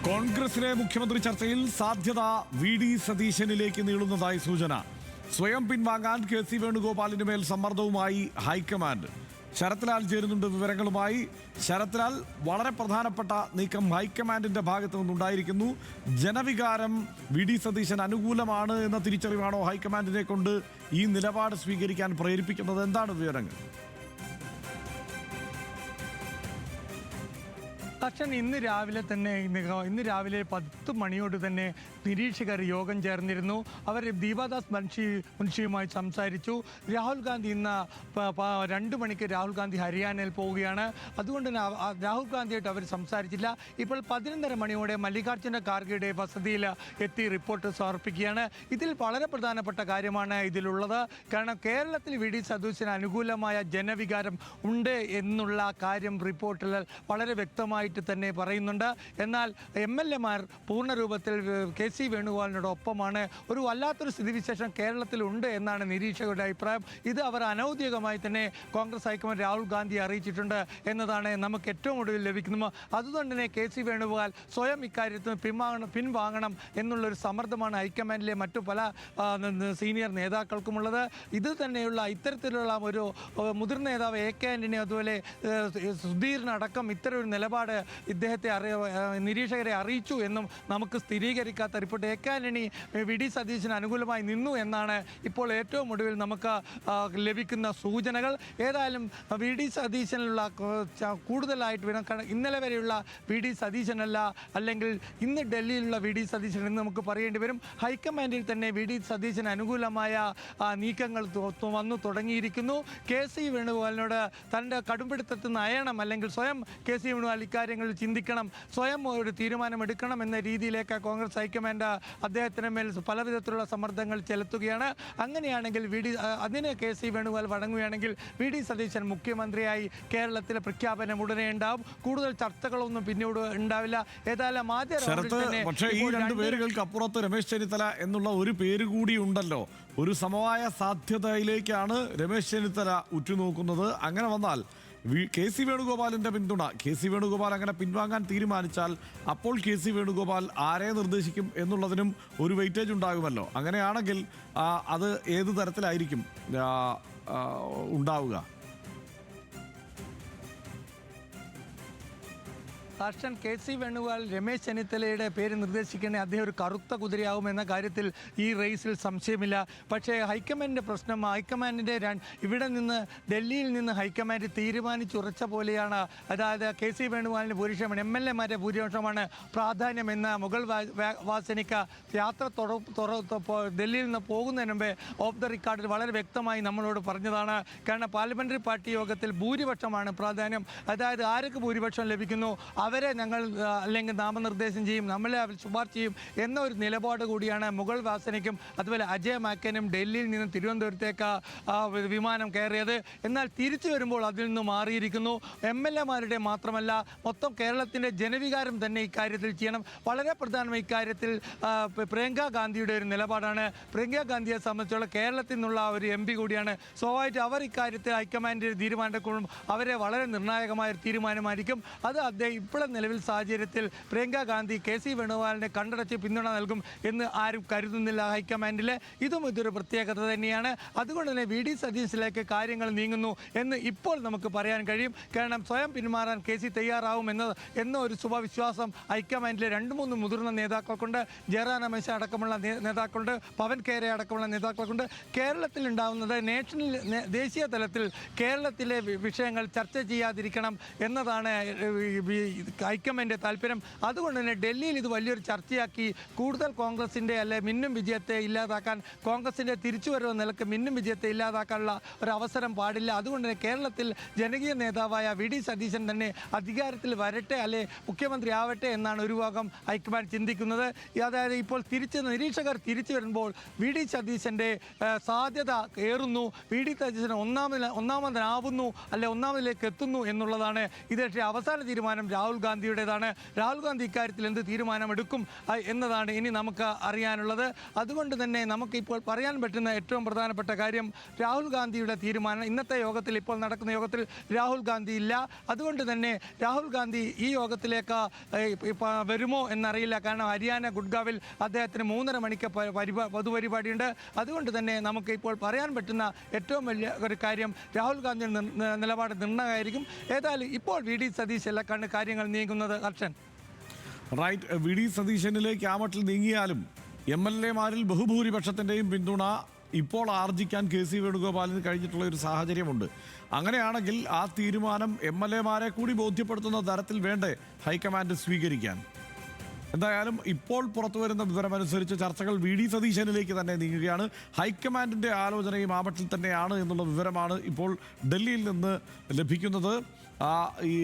കോൺഗ്രസിലെ മുഖ്യമന്ത്രി ചർച്ചയിൽ സാധ്യത വി ഡി സതീശനിലേക്ക് നീളുന്നതായി സൂചന. സ്വയം പിൻവാങ്ങാൻ കെ സി വേണുഗോപാലിന് മേൽ സമ്മർദ്ദവുമായി ഹൈക്കമാൻഡ്. ശരത്ലാൽ ചേരുന്നുണ്ട് വിവരങ്ങളുമായി. ശരത്ലാൽ, വളരെ പ്രധാനപ്പെട്ട നീക്കം ഹൈക്കമാൻഡിന്റെ ഭാഗത്തു നിന്നുണ്ടായിരിക്കുന്നു. ജനവികാരം വി ഡി സതീശൻ അനുകൂലമാണ് എന്ന തിരിച്ചറിവാണോ ഹൈക്കമാൻഡിനെ കൊണ്ട് ഈ നിലപാട് സ്വീകരിക്കാൻ പ്രേരിപ്പിക്കുന്നത്? എന്താണ് വിവരങ്ങൾ? പക്ഷേ ഇന്ന് രാവിലെ 10 മണിയോട് തന്നെ നിരീക്ഷകർ യോഗം ചേർന്നിരുന്നു. അവർ ദീപാദാസ് മുൻഷിയുമായി സംസാരിച്ചു. രാഹുൽ ഗാന്ധി ഇന്ന് 2 മണിക്ക് രാഹുൽ ഗാന്ധി ഹരിയാനയിൽ പോവുകയാണ്. അതുകൊണ്ട് തന്നെ രാഹുൽ ഗാന്ധിയായിട്ട് അവർ സംസാരിച്ചില്ല. ഇപ്പോൾ 11:30 മണിയോടെ മല്ലികാർജ്ജുന ഖാർഗെയുടെ വസതിയിൽ എത്തി റിപ്പോർട്ട് സമർപ്പിക്കുകയാണ്. ഇതിൽ വളരെ പ്രധാനപ്പെട്ട കാര്യമാണ് ഇതിലുള്ളത്. കാരണം കേരളത്തിൽ വി ഡി സതീശന് അനുകൂലമായ ജനവികാരം ഉണ്ട് എന്നുള്ള കാര്യം റിപ്പോർട്ടിൽ വളരെ വ്യക്തമായിട്ട് തന്നെ പറയുന്നുണ്ട്. എന്നാൽ MLA-മാർ പൂർണ്ണ രൂപത്തിൽ കെ സി വേണുഗോപാലിനോടൊപ്പമാണ്. ഒരു വല്ലാത്തൊരു സ്ഥിതിവിശേഷം കേരളത്തിലുണ്ട് എന്നാണ് നിരീക്ഷകരുടെ അഭിപ്രായം. ഇത് അവർ അനൗദ്യോഗികമായി തന്നെ കോൺഗ്രസ് ഹൈക്കമാൻഡ് രാഹുൽ ഗാന്ധിയെ അറിയിച്ചിട്ടുണ്ട് എന്നതാണ് നമുക്ക് ഏറ്റവും ഒടുവിൽ ലഭിക്കുന്നത്. അതുകൊണ്ട് തന്നെ കെ സി വേണുഗോപാൽ സ്വയം ഇക്കാര്യത്തിൽ പിൻവാങ്ങണം എന്നുള്ളൊരു സമ്മർദ്ദമാണ് ഹൈക്കമാൻഡിലെ മറ്റു പല സീനിയർ നേതാക്കൾക്കുമുള്ളത്. ഇത് തന്നെയുള്ള ഇത്തരത്തിലുള്ള ഒരു മുതിർന്ന നേതാവ് AK ആന്റണി അതുപോലെ സുധീറിനടക്കം ഇത്തരം ഒരു നിലപാട് ഇദ്ദേഹത്തെ നിരീക്ഷകരെ അറിയിച്ചു എന്നും നമുക്ക് സ്ഥിരീകരിക്കാത്ത report. AK Antony V D സതീശന് അനുകൂലമായി നിന്നു എന്നാണ് ഇപ്പോൾ ഏറ്റവും ഒടുവിൽ നമുക്ക് ലഭിക്കുന്ന സൂചനകൾ. ഏതായാലും വി ഡി സതീശനുള്ള കൂടുതലായിട്ട് ഇന്നലെ വരെയുള്ള വി ഡി സതീശനല്ല, അല്ലെങ്കിൽ ഇന്ന് ഡൽഹിയിലുള്ള വി ഡി സതീശൻ എന്ന് നമുക്ക് പറയേണ്ടി വരും. ഹൈക്കമാൻഡിൽ തന്നെ വി ഡി സതീശന് അനുകൂലമായ നീക്കങ്ങൾ വന്നു തുടങ്ങിയിരിക്കുന്നു. കെ സി വേണുഗോപാലിനോട് തൻ്റെ കടുംപിടുത്തത്തിൽ നിന്ന് അയയണം, അല്ലെങ്കിൽ സ്വയം കെ സി വേണുഗോപാൽ ഇക്കാര്യങ്ങളിൽ ചിന്തിക്കണം, സ്വയം ഒരു തീരുമാനമെടുക്കണം എന്ന രീതിയിലേക്ക് കോൺഗ്രസ് ഹൈക്കമാൻഡ് അദ്ദേഹത്തിന് മേൽ പലവിധത്തിലുള്ള സമ്മർദ്ദങ്ങൾ ചെലുത്തുകയാണ്. അങ്ങനെയാണെങ്കിൽ അതിന് കെ സി വേണുഗോപാൽ വഴങ്ങുകയാണെങ്കിൽ വി ഡി സതീശൻ മുഖ്യമന്ത്രിയായി കേരളത്തിലെ പ്രഖ്യാപനം ഉടനെ ഉണ്ടാവും. കൂടുതൽ ചർച്ചകളൊന്നും പിന്നീട് ഉണ്ടാവില്ല. ഏതായാലും പക്ഷേ ഈ രണ്ട് പേരുകൾക്ക് അപ്പുറത്ത് രമേശ് ചെന്നിത്തല എന്നുള്ള ഒരു പേര് കൂടി ഉണ്ടല്ലോ. ഒരു സമവായ സാധ്യതയിലേക്കാണ് രമേശ് ചെന്നിത്തല ഉറ്റുനോക്കുന്നത്. അങ്ങനെ വന്നാൽ കെ സി വേണുഗോപാലിന്റെ പിന്തുണ, കെ സി വേണുഗോപാൽ അങ്ങനെ പിൻവാങ്ങാൻ തീരുമാനിച്ചാൽ അപ്പോൾ കെ സി വേണുഗോപാൽ ആരെ നിർദ്ദേശിക്കും എന്നുള്ളതിനും ഒരു വെയിറ്റേജ് ഉണ്ടാകുമല്ലോ. അങ്ങനെയാണെങ്കിൽ അത് ഏത് തരത്തിലായിരിക്കും ഉണ്ടാവുക? Sanction K C Venugopal Ramesh ചെന്നിത്തലയുടെ പേര് നിർദ്ദേശിക്കണേ അദ്ദേഹം ഒരു കറുത്ത കുതിരയാവുമെന്ന കാര്യത്തിൽ ഈ റേസിൽ സംശയമില്ല. പക്ഷേ ഹൈക്കമാൻഡിൻ്റെ പ്രശ്നം, ഹൈക്കമാൻഡിൻ്റെ ഇവിടെ നിന്ന് ഡൽഹിയിൽ നിന്ന് ഹൈക്കമാൻഡ് തീരുമാനിച്ചുറച്ച പോലെയാണ്. അതായത് കെ സി വേണുഗോപാലിൻ്റെ ഭൂരിപക്ഷമാണ്, MLA-മാരുടെ ഭൂരിപക്ഷമാണ് പ്രാധാന്യമെന്ന് മുഗൾ വാസനിക യാത്ര ഡൽഹിയിൽ നിന്ന് പോകുന്നതിന് മുമ്പേ ഓഫ് ദ റെക്കോർഡിൽ വളരെ വ്യക്തമായി നമ്മളോട് പറഞ്ഞതാണ്. കാരണം പാർലമെൻ്ററി പാർട്ടി യോഗത്തിൽ ഭൂരിപക്ഷമാണ് പ്രാധാന്യം. അതായത് ആർക്ക് ഭൂരിപക്ഷം ലഭിക്കുന്നു അവരെ ഞങ്ങൾ അല്ലെങ്കിൽ നാമനിർദ്ദേശം ചെയ്യും, നമ്മളെ ശുപാർശ ചെയ്യും എന്ന ഒരു നിലപാട് കൂടിയാണ് മുഗൾ വാസനിക്കും അതുപോലെ അജയ് മാക്കനും ഡൽഹിയിൽ നിന്ന് തിരുവനന്തപുരത്തേക്ക് വിമാനം കയറിയത്. എന്നാൽ തിരിച്ചു വരുമ്പോൾ അതിൽ നിന്ന് മാറിയിരിക്കുന്നു. MLA-മാരുടെ മാത്രമല്ല, മൊത്തം കേരളത്തിൻ്റെ ജനവികാരം തന്നെ ഇക്കാര്യത്തിൽ ചെയ്യണം. വളരെ പ്രധാനമായി ഇക്കാര്യത്തിൽ പ്രിയങ്ക ഗാന്ധിയുടെ ഒരു നിലപാടാണ്. പ്രിയങ്ക ഗാന്ധിയെ സംബന്ധിച്ചുള്ള കേരളത്തിൽ നിന്നുള്ള ഒരു MP കൂടിയാണ്. സ്വാഭാവികമായിട്ട് അവർ ഇക്കാര്യത്തിൽ ഹൈക്കമാൻഡിൻ്റെ തീരുമാനമെടുക്കുമ്പോഴും അവരെ വളരെ നിർണായകമായ ഒരു തീരുമാനമായിരിക്കും. അത് അദ്ദേഹം ഇപ്പോഴും നിലവിൽ സാഹചര്യത്തിൽ പ്രിയങ്ക ഗാന്ധി കെ സി വേണുഗോപാലിനെ കണ്ടടച്ച് പിന്തുണ നൽകും എന്ന് ആരും കരുതുന്നില്ല ഹൈക്കമാൻഡിൽ. ഇതും ഇതൊരു പ്രത്യേകത തന്നെയാണ്. അതുകൊണ്ട് തന്നെ വി ഡി സതീശനിലേക്ക് കാര്യങ്ങൾ നീങ്ങുന്നു എന്ന് ഇപ്പോൾ നമുക്ക് പറയാൻ കഴിയും. കാരണം സ്വയം പിന്മാറാൻ കെ സി തയ്യാറാവും എന്ന ഒരു ശുഭവിശ്വാസം ഹൈക്കമാൻഡിലെ 2-3 മുതിർന്ന നേതാക്കൾക്കുണ്ട്. ജയറാം രമേശ് അടക്കമുള്ള നേതാക്കളുണ്ട്, പവൻ ഖേര അടക്കമുള്ള നേതാക്കൾക്കുണ്ട്. കേരളത്തിൽ ഉണ്ടാകുന്നത് ദേശീയ തലത്തിൽ കേരളത്തിലെ വിഷയങ്ങൾ ചർച്ച ചെയ്യാതിരിക്കണം എന്നതാണ് ഹൈക്കമാൻഡിൻ്റെ താല്പര്യം. അതുകൊണ്ട് തന്നെ ഡൽഹിയിൽ ഇത് വലിയൊരു ചർച്ചയാക്കി കൂടുതൽ കോൺഗ്രസിൻ്റെ മിന്നും വിജയത്തെ ഇല്ലാതാക്കാൻ, കോൺഗ്രസിൻ്റെ തിരിച്ചുവരവ് നിലക്ക് മിന്നും വിജയത്തെ ഇല്ലാതാക്കാനുള്ള ഒരു അവസരം പാടില്ല. അതുകൊണ്ട് തന്നെ കേരളത്തിൽ ജനകീയ നേതാവായ വി ഡി സതീശൻ തന്നെ അധികാരത്തിൽ വരട്ടെ, അല്ലെ മുഖ്യമന്ത്രി ആവട്ടെ എന്നാണ് ഒരു ഭാഗം ഹൈക്കമാൻഡ് ചിന്തിക്കുന്നത്. അതായത് ഇപ്പോൾ നിരീക്ഷകർ തിരിച്ചു വരുമ്പോൾ വി ഡി സതീശൻ്റെ സാധ്യത ഏറുന്നു, വി ഡി സതീശൻ ഒന്നാമതാവുന്നു, അല്ലെ ഒന്നാമതിലേക്ക് എത്തുന്നു എന്നുള്ളതാണ്. ഇത് അവസാന തീരുമാനം രാഹുൽ രാഹുൽ ഗാന്ധിയുടേതാണ്. രാഹുൽ ഗാന്ധി ഇക്കാര്യത്തിൽ എന്ത് തീരുമാനമെടുക്കും എന്നതാണ് ഇനി നമുക്ക് അറിയാനുള്ളത്. അതുകൊണ്ട് തന്നെ നമുക്കിപ്പോൾ പറയാൻ പറ്റുന്ന ഏറ്റവും പ്രധാനപ്പെട്ട കാര്യം രാഹുൽ ഗാന്ധിയുടെ തീരുമാനം. ഇന്നത്തെ യോഗത്തിൽ, ഇപ്പോൾ നടക്കുന്ന യോഗത്തിൽ രാഹുൽ ഗാന്ധി ഇല്ല. അതുകൊണ്ട് തന്നെ രാഹുൽ ഗാന്ധി ഈ യോഗത്തിലേക്ക് വരുമോ എന്നറിയില്ല. കാരണം ഹരിയാന ഗുഡ്ഗാവിൽ അദ്ദേഹത്തിന് 3:30 മണിക്ക് പൊതുപരിപാടിയുണ്ട്. അതുകൊണ്ട് തന്നെ നമുക്ക് ഇപ്പോൾ പറയാൻ പറ്റുന്ന ഏറ്റവും വലിയ ഒരു കാര്യം രാഹുൽ ഗാന്ധിയുടെ നിലപാട് നിർണായകമായിരിക്കും. ഏതായാലും ഇപ്പോൾ വി ഡി സതീശിലേക്കാണ് കാര്യങ്ങൾ നീങ്ങുന്നത്. ഹർഷൻ, റൈറ്റ്. വി ഡി സതീശനിലേക്ക് ആ മട്ടിൽ നീങ്ങിയാലും MLA-മാരിൽ ബഹുഭൂരിപക്ഷത്തിൻ്റെയും പിന്തുണ ഇപ്പോൾ ആർജിക്കാൻ KC വേണുഗോപാലിന് കഴിഞ്ഞിട്ടുള്ള ഒരു സാഹചര്യമുണ്ട്. അങ്ങനെയാണെങ്കിൽ ആ തീരുമാനം MLA-മാരെ കൂടി ബോധ്യപ്പെടുത്തുന്ന തരത്തിൽ വേണ്ടേ ഹൈക്കമാൻഡ് സ്വീകരിക്കാൻ? എന്തായാലും ഇപ്പോൾ പുറത്തു വരുന്ന വിവരമനുസരിച്ച് ചർച്ചകൾ വി ഡി സതീശനിലേക്ക് തന്നെ നീങ്ങുകയാണ്. ഹൈക്കമാൻഡിന്റെ ആലോചനയും ആ മട്ടിൽ തന്നെയാണ് എന്നുള്ള വിവരമാണ് ഇപ്പോൾ ഡൽഹിയിൽ നിന്ന് ലഭിക്കുന്നത്. ഈ